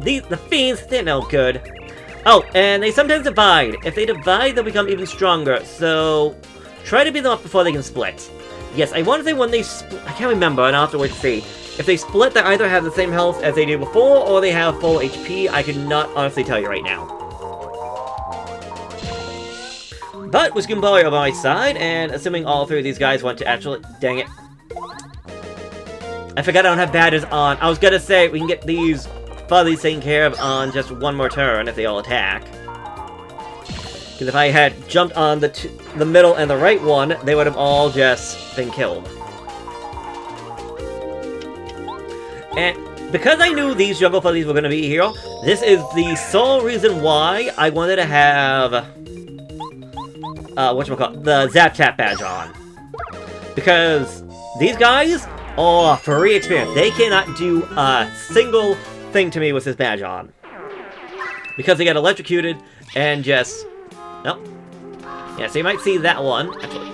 the fiends, they're no good. Oh, and they sometimes divide. If they divide, they'll become even stronger, so try to beat them up before they can split. Yes, I want to say when they split, I can't remember, and I'll have to wait to see. If they split, they either have the same health as they did before, or they have full HP. I cannot honestly tell you right now. But with Goombario on my side, and assuming all three of these guys want to actually... Dang it. I forgot I don't have badges on. I was gonna say, we can get these fuzzies taken care of on just one more turn if they all attack. Because if I had jumped on the middle and the right one, they would have all just been killed. And because I knew these jungle fuzzies were going to be here, this is the sole reason why I wanted to have, whatchamacallit, the Zap Tap badge on. Because these guys are free experience. They cannot do a single thing to me with this badge on. Because they get electrocuted and just... Nope. Yeah, so you might see that one. Actually,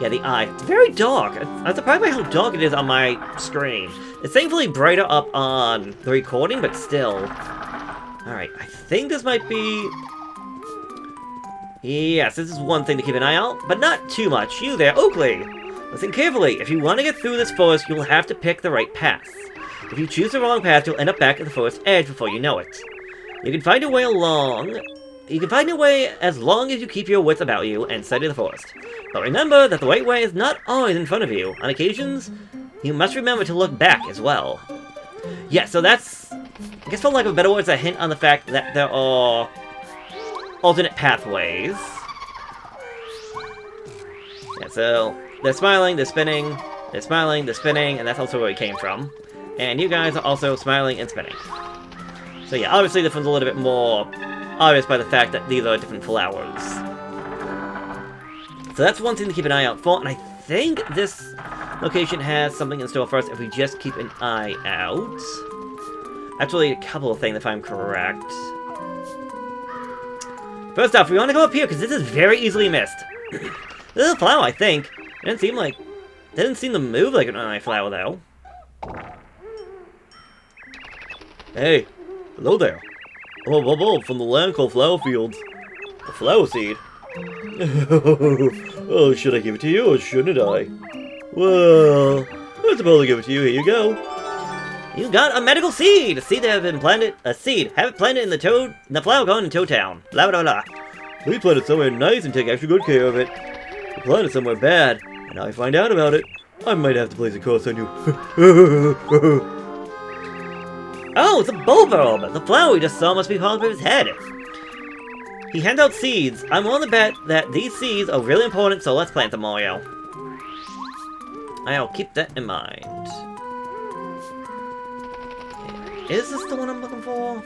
yeah, the eye. It's very dark. I'm surprised by how dark it is on my screen. It's thankfully brighter up on the recording, but still. Alright, I think this might be... Yes, this is one thing to keep an eye out, but not too much. You there, Oakley! Listen carefully. If you want to get through this forest, you'll have to pick the right path. If you choose the wrong path, you'll end up back at the forest edge before you know it. You can find a way along... You can find a way as long as you keep your wits about you and study the forest. But remember that the right way is not always in front of you. On occasions, you must remember to look back as well. Yeah, so that's... I guess for lack of a better words, a hint on the fact that there are alternate pathways. Yeah, so they're smiling, they're spinning, they're smiling, they're spinning, and that's also where we came from. And you guys are also smiling and spinning. So yeah, obviously this one's a little bit more obvious by the fact that these are different flowers. So that's one thing to keep an eye out for, and I think this location has something in store for us if we just keep an eye out. Actually, a couple of things if I'm correct. First off, we want to go up here because this is very easily missed. This is a flower, I think. It didn't seem to move like an ordinary flower, though. Hey, hello there. Oh, from the land called Flower Fields. A flower seed. Oh, should I give it to you or shouldn't I? Well, I suppose I'll give it to you. Here you go. You got a medical seed! A seed that have been planted. A seed. Have it planted in the flower garden in Toad Town. Blah blah blah. Please plant it somewhere nice and take extra good care of it. If you plant it somewhere bad, and I find out about it, I might have to place a curse on you. Oh, it's a bulb! The flower we just saw must be part of his head. He hands out seeds. I'm willing to bet that these seeds are really important, so let's plant them, Mario. I'll keep that in mind. Is this the one I'm looking for?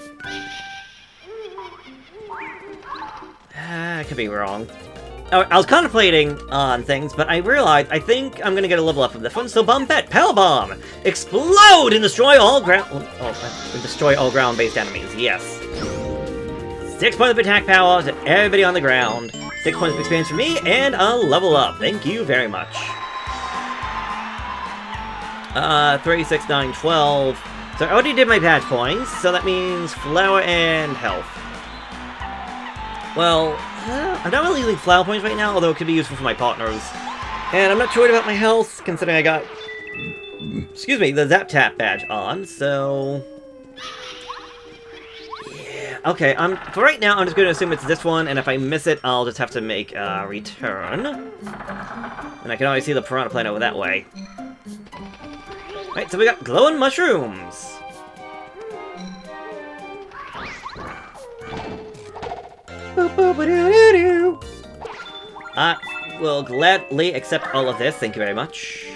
I could be wrong. I was contemplating on things, but I realized I think I'm gonna get a level up from this one. So Bombette, Power Bomb, explode and destroy all destroy all ground-based enemies. Yes. 6 points of attack power to everybody on the ground. 6 points of experience for me, and a level up. Thank you very much. 3, 6, 9, 12. So I already did my badge points, so that means flower and health. Well, I'm not really using flower points right now, although it could be useful for my partners. And I'm not too worried about my health, considering I got, excuse me, the Zap Tap badge on, so... Yeah, okay, for right now, I'm just going to assume it's this one, and if I miss it, I'll just have to make a return. And I can always see the Piranha Plant over that way. Alright, so we got glowing mushrooms! I will gladly accept all of this, thank you very much.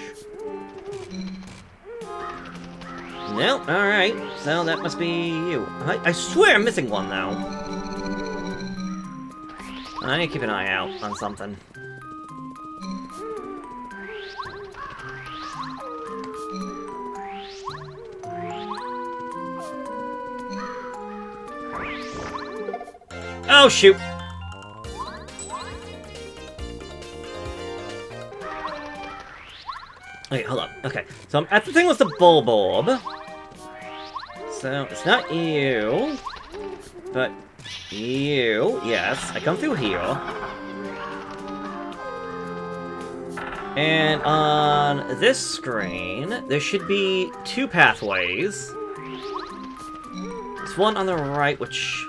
No, alright, so that must be you. I swear I'm missing one, though. I need to keep an eye out on something. Oh, shoot! Okay, hold up. Okay, so I'm at the thing with the Bulborb. So, it's not you, but you. Yes, I come through here. And on this screen, there should be 2 pathways. There's one on the right, which...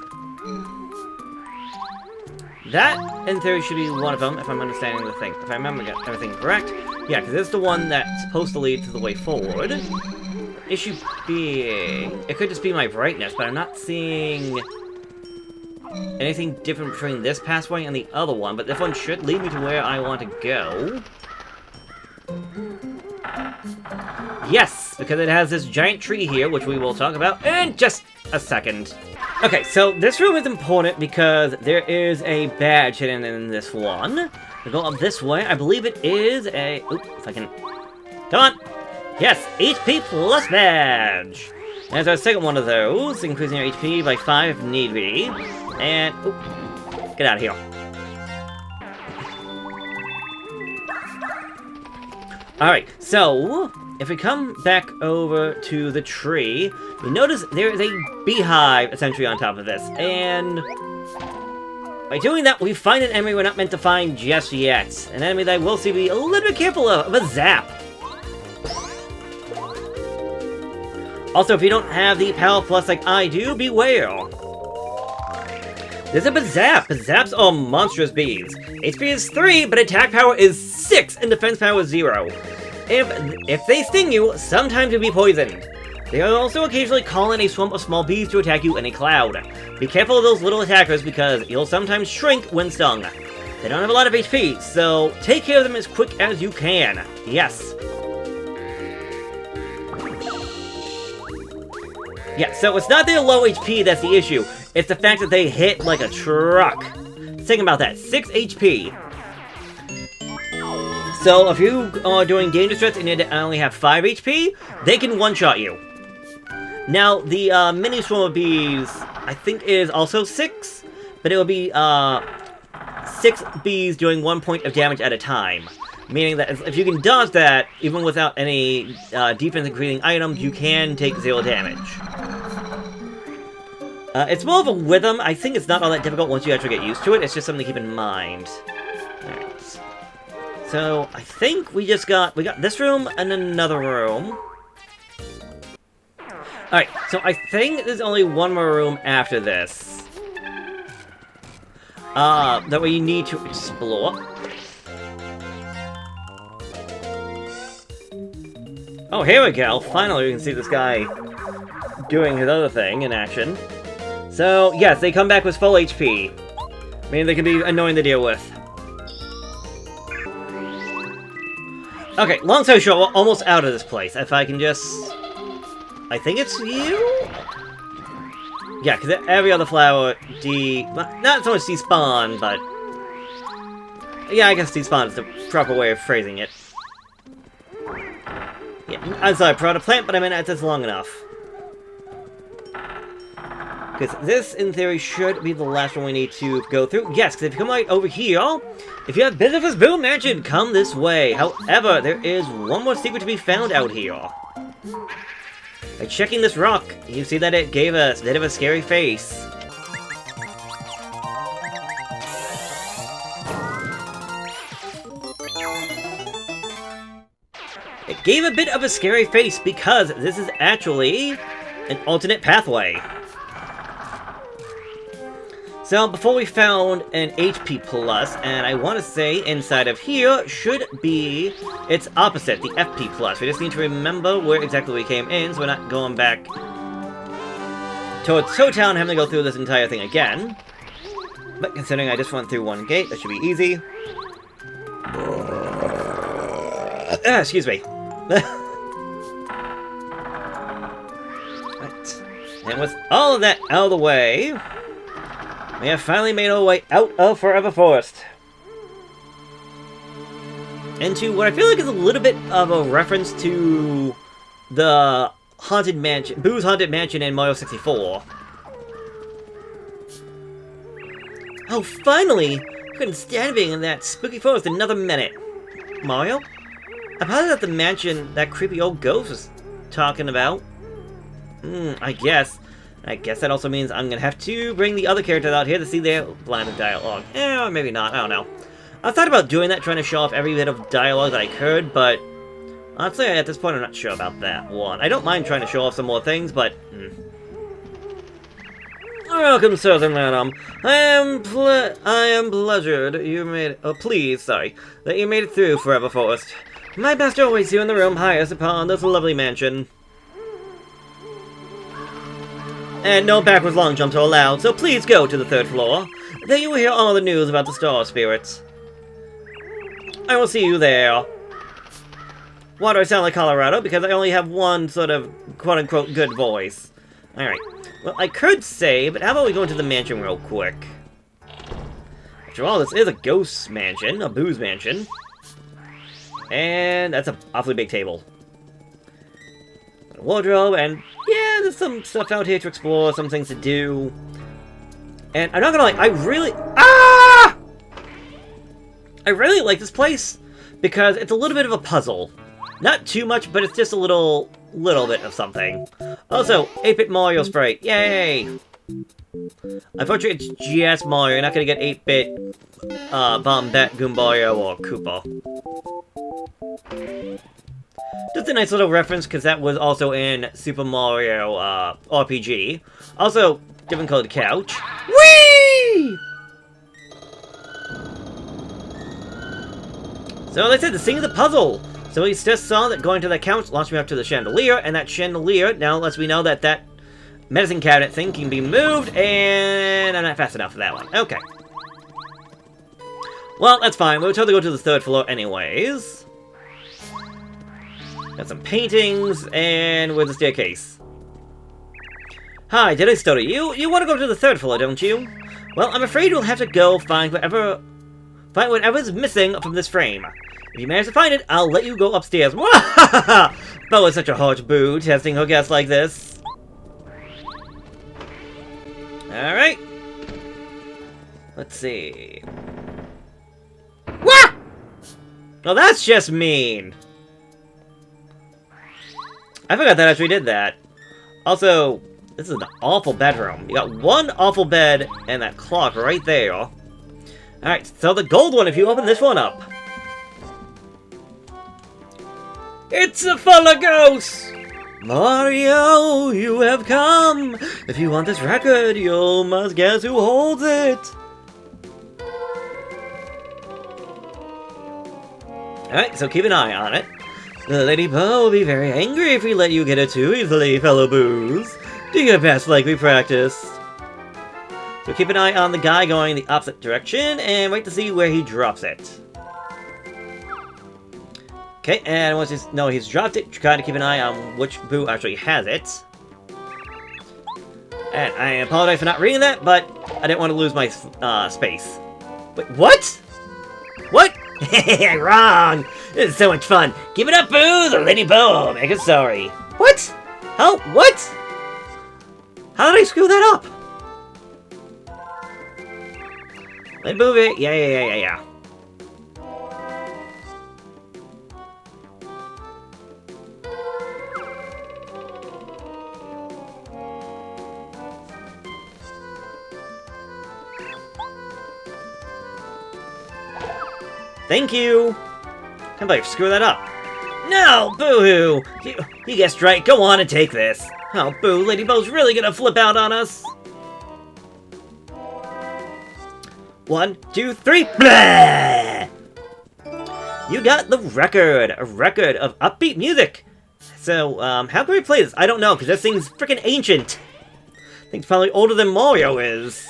that, in theory, should be one of them, if I'm understanding the thing. If I remember everything correct. Yeah, because this is the one that's supposed to lead to the way forward. Issue being... it could just be my brightness, but I'm not seeing anything different between this pathway and the other one, but this one should lead me to where I want to go. Yes, because it has this giant tree here, which we will talk about in just a second. Okay, so this room is important because there is a badge hidden in this one. We go up this way. I believe it is a... oop, if I can... come on! Yes, HP plus badge! There's our second one of those, increasing your HP by 5 if need be. And... oop, get out of here. Alright, so... if we come back over to the tree, you notice there is a beehive, essentially, on top of this, and... by doing that, we find an enemy we're not meant to find just yet. An enemy that I will see be a little bit careful of a zap. Also, if you don't have the Power Plus like I do, beware. There's a Bazap. Bazaps are monstrous bees. HP is 3, but attack power is 6, and defense power is 0. If they sting you, sometimes you'll be poisoned. They also occasionally call in a swarm of small bees to attack you in a cloud. Be careful of those little attackers because you'll sometimes shrink when stung. They don't have a lot of HP, so take care of them as quick as you can. Yes. Yeah, so it's not their low HP that's the issue. It's the fact that they hit like a truck. Think about that. 6 HP. So if you are doing dangerous threats and you only have 5 HP, they can one-shot you. Now, the mini swarm of bees, I think, is also 6, but it will be 6 bees doing 1 point of damage at a time. Meaning that if you can dodge that, even without any defense-increasing items, you can take 0 damage. It's more of a rhythm. I think it's not all that difficult once you actually get used to it. It's just something to keep in mind. Alright. So, I think we got this room and another room. Alright, so I think there's only one more room after this. That we need to explore. Oh, here we go. Finally, we can see this guy doing his other thing in action. So, yes, they come back with full HP. Meaning they can be annoying to deal with. Okay, long story short, we're almost out of this place. If I can just... I think it's you? Yeah, because every other flower not so much despawn, but... yeah, I guess despawn is the proper way of phrasing it. Yeah, I'm sorry, product plant, but I mean, that's long enough. Because this, in theory, should be the last one we need to go through. Yes, because if you come right over here, if you have business with Boom Mansion, come this way. However, there is one more secret to be found out here. By checking this rock, you see that it gave us a bit of a scary face. It gave a bit of a scary face because this is actually an alternate pathway. So, before we found an HP plus, and I want to say inside of here should be its opposite, the FP plus. We just need to remember where exactly we came in, so we're not going back towards Toad Town and having to go through this entire thing again. But considering I just went through one gate, that should be easy. Excuse me. Right. And with all of that out of the way, we have finally made our way out of Forever Forest. Into what I feel like is a little bit of a reference to the Haunted Mansion, Boo's Haunted Mansion in Mario 64. Oh, finally! I couldn't stand being in that spooky forest another minute. Mario? I positive that the mansion that creepy old ghost was talking about. I guess. I guess that also means I'm gonna have to bring the other characters out here to see their line of dialogue. Or maybe not, I don't know. I thought about doing that, trying to show off every bit of dialogue that I could, but honestly, at this point, I'm not sure about that one. I don't mind trying to show off some more things, but... Welcome, sirs and madam. I am pleasured you made... that you made it through Forever Forest. My master awaits you in the room highest upon this lovely mansion. And no backwards long jumps are allowed, so please go to the 3rd floor. There you will hear all the news about the star spirits. I will see you there. Why do I sound like Colorado? Because I only have one sort of quote-unquote good voice. Alright. Well, I could say, but how about we go into the mansion real quick? After all, this is a ghost mansion, a booze mansion. And that's an awfully big table. A wardrobe, and yeah, there's some stuff out here to explore, some things to do. And I'm not gonna lie, I really like this place, because it's a little bit of a puzzle. Not too much, but it's just a little bit of something. Also, 8-bit Mario sprite, yay! Unfortunately, it's just Mario, you're not gonna get 8-bit Bombette, Goombario, or Koopa. Just a nice little reference, because that was also in Super Mario RPG. Also, different colored couch. Whee! So, like I said, the scene of the puzzle. So we just saw that going to the couch launched me up to the chandelier, and that chandelier now lets me know that that medicine cabinet thing can be moved, and I'm not fast enough for that one. Okay. Well, that's fine. We'll totally go to the 3rd floor anyways. Got some paintings, and where's the staircase? Hi, did I stutter you? You want to go to the 3rd floor, don't you? Well, I'm afraid we'll have to go find whatever's missing from this frame. If you manage to find it, I'll let you go upstairs. Bo is such a harsh boo, testing her guests like this. Alright. Let's see. Wah! Well, that's just mean. I forgot that I actually did that. Also, this is an awful bedroom. You got one awful bed and that clock right there. Alright, so the gold one if you open this one up. It's a full of ghosts! Mario, you have come! If you want this record, you must guess who holds it! Alright, so keep an eye on it. Lady Bo will be very angry if we let you get it too easily, fellow boos. Do your best like we practiced. So keep an eye on the guy going the opposite direction, and wait to see where he drops it. Okay, and once he's dropped it, try to keep an eye on which boo actually has it. And I apologize for not reading that, but I didn't want to lose my space. Wait, what? What? Wrong! This is so much fun. Give it up, boo! The Lady Bo! Make it sorry. What? How? What? How did I screw that up? Let's move it. Yeah. Thank you! Can't believe I screwed that up. No! Boo-hoo! You guessed right. Go on and take this. Oh, boo. Lady Bo's really gonna flip out on us. 1, 2, 3. Blah! You got the record. A record of upbeat music. So, how can we play this? I don't know, because this thing's freaking ancient. I think it's probably older than Mario is.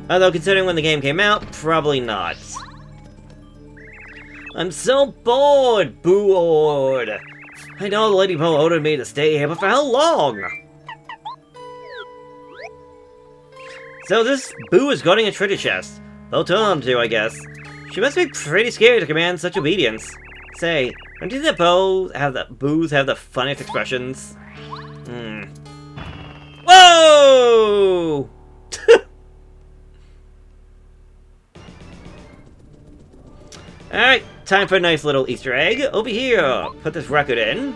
Although, considering when the game came out, probably not. I'm so bored! Bored! I know the Lady Bo ordered me to stay here, but for how long? So this Boo is guarding a treasure chest. They'll tell him to, I guess. She must be pretty scared to command such obedience. Say, don't you think that Boos have the funniest expressions? Whoa! Alright, time for a nice little Easter egg. Over here, put this record in.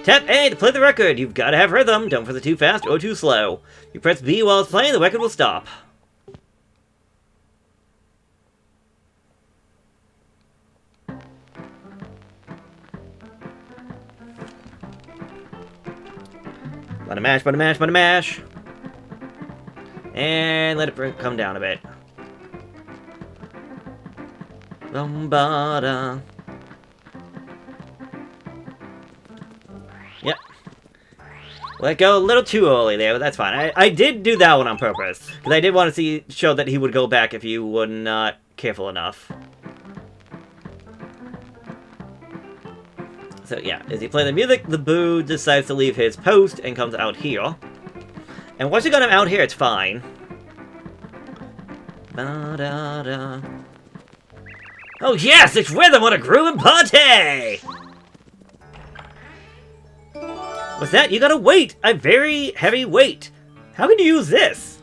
Tap A to play the record. You've got to have rhythm. Don't press it too fast or too slow. You press B while it's playing, the record will stop. Button mash, button mash, button mash. And let it come down a bit. Lombada. Yep. Let go a little too early there, but that's fine. I did do that one on purpose. Because I did want to show that he would go back if you were not careful enough. So yeah, as you play the music, the Boo decides to leave his post and comes out here. And once you got him out here, it's fine. Ba-da-da. Oh yes, it's rhythm on a grooving party! What's that? You got a weight! A very heavy weight! How can you use this?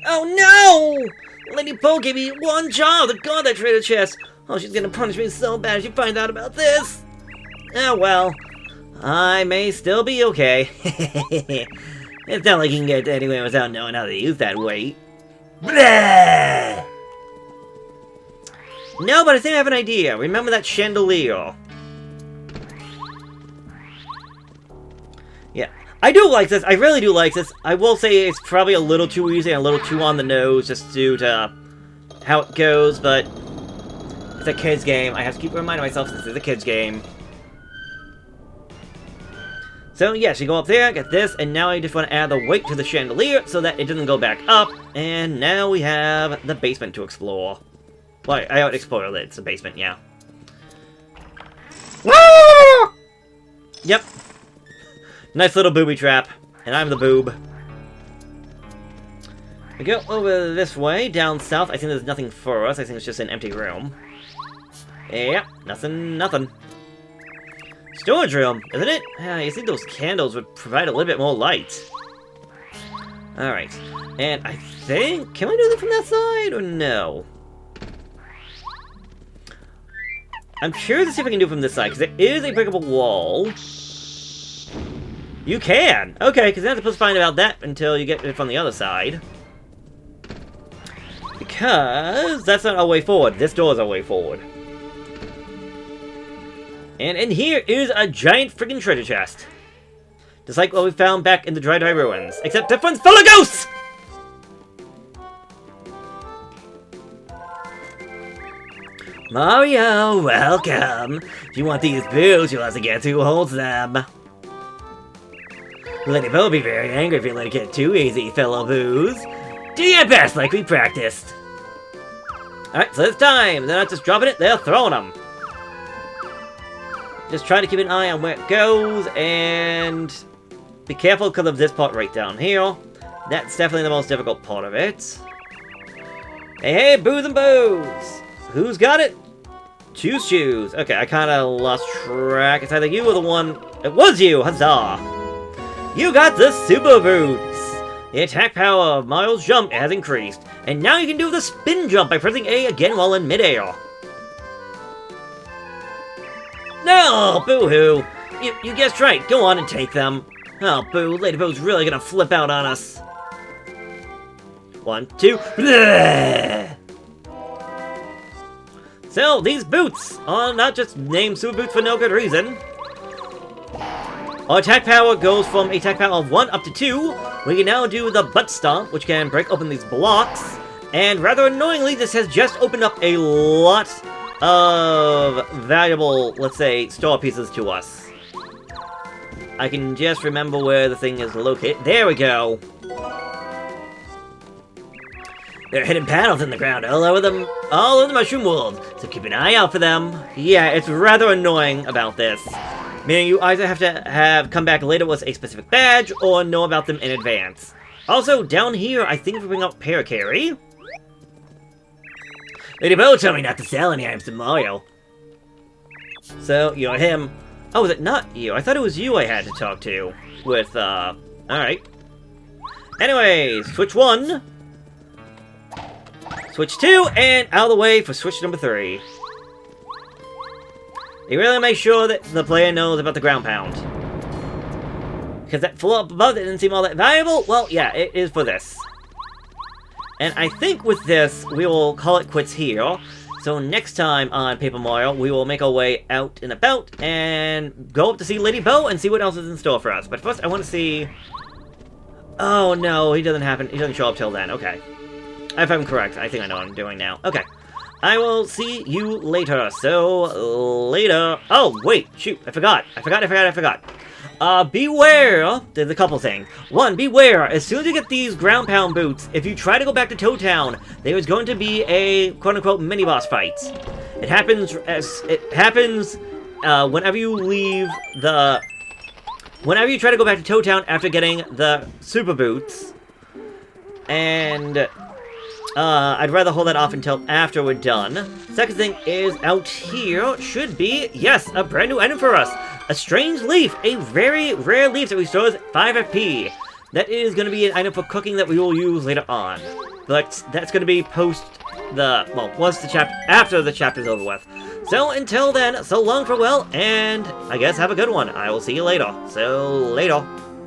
Oh no! Lady Bo gave me one job to guard that treasure chest! Oh, she's gonna punish me so bad if she finds out about this! Oh well, I may still be okay. It's not like you can get anywhere without knowing how to use that weight. Blah! No, but I think I have an idea. Remember that chandelier? Yeah, I do like this. I really do like this. I will say it's probably a little too easy and a little too on the nose just due to how it goes, but it's a kid's game. I have to keep reminding myself this is a kid's game. So yes, you go up there, get this, and now I just want to add the weight to the chandelier so that it doesn't go back up, and now we have the basement to explore. Well, I already explored it, it's a basement, yeah. Woo! Yep. Nice little booby trap, and I'm the boob. We go over this way, down south. I think there's nothing for us, I think it's just an empty room. Yep, nothing. Storage room, isn't it? You think those candles would provide a little bit more light. Alright. And I think... Can we do that from that side, or no? I'm curious to see if I can do it from this side, because it is a breakable wall. You can! Okay, because you're not supposed to find out that until you get it from the other side. Because that's not our way forward. This door is our way forward. And in here is a giant freaking treasure chest. Just like what we found back in the Dry Ruins. Except this one's full of ghosts! Mario, welcome! If you want these boots, you'll have to get who holds them. Lady Bo will be very angry if you let it get too easy, fellow boos. Do your best like we practiced. Alright, so it's time. They're not just dropping it, they're throwing them. Just try to keep an eye on where it goes, and be careful because of this part right down here. That's definitely the most difficult part of it. Hey, boos and boos! Who's got it? Choose. Okay, I kind of lost track. It's either you or the one... It was you! Huzzah! You got the Super Boots! The attack power of Mario's jump has increased, and now you can do the spin jump by pressing A again while in midair. No, boo-hoo! You guessed right. Go on and take them. Oh, boo. Lady Bo's really gonna flip out on us. 1, 2... Bleh! So, these boots are not just named Super Boots for no good reason. Our attack power goes from attack power of 1 up to 2. We can now do the Butt Stomp, which can break open these blocks. And rather annoyingly, this has just opened up a lot of valuable, let's say, store pieces to us. I can just remember where the thing is located. There we go! There are hidden panels in the ground all over the mushroom world, so keep an eye out for them. Yeah, it's rather annoying about this. Meaning you either have to come back later with a specific badge, or know about them in advance. Also, down here, I think we bring up Parakarry. Lady Bo told me not to sell any items to Mario. So, you're him. Oh, is it not you? I thought it was you I had to talk to. With, alright. Anyways, switch 1. Switch 2, and out of the way for switch number 3. You really make sure that the player knows about the ground pound. Because that floor up above it didn't seem all that valuable? Well, yeah, it is for this. And I think with this, we will call it quits here. So next time on Paper Mario, we will make our way out and about and go up to see Lady Bo and see what else is in store for us. But first, I want to see... Oh no, he doesn't show up till then. Okay. If I'm correct, I think I know what I'm doing now. Okay. I will see you later. So, later. Oh, wait, shoot, I forgot. Beware! There's a couple things. One, beware! As soon as you get these ground pound boots, if you try to go back to Toad Town, there is going to be a quote-unquote mini-boss fight. It happens whenever you leave the... Whenever you try to go back to Toad Town after getting the super boots. And... I'd rather hold that off until after we're done. Second thing is, out here should be, yes, a brand new item for us. A strange leaf, a very rare leaf that restores 5 FP. That is going to be an item for cooking that we will use later on. But that's going to be post the, well, after the chapter's over with. So until then, so long, farewell, and I guess have a good one. I will see you later. So, later.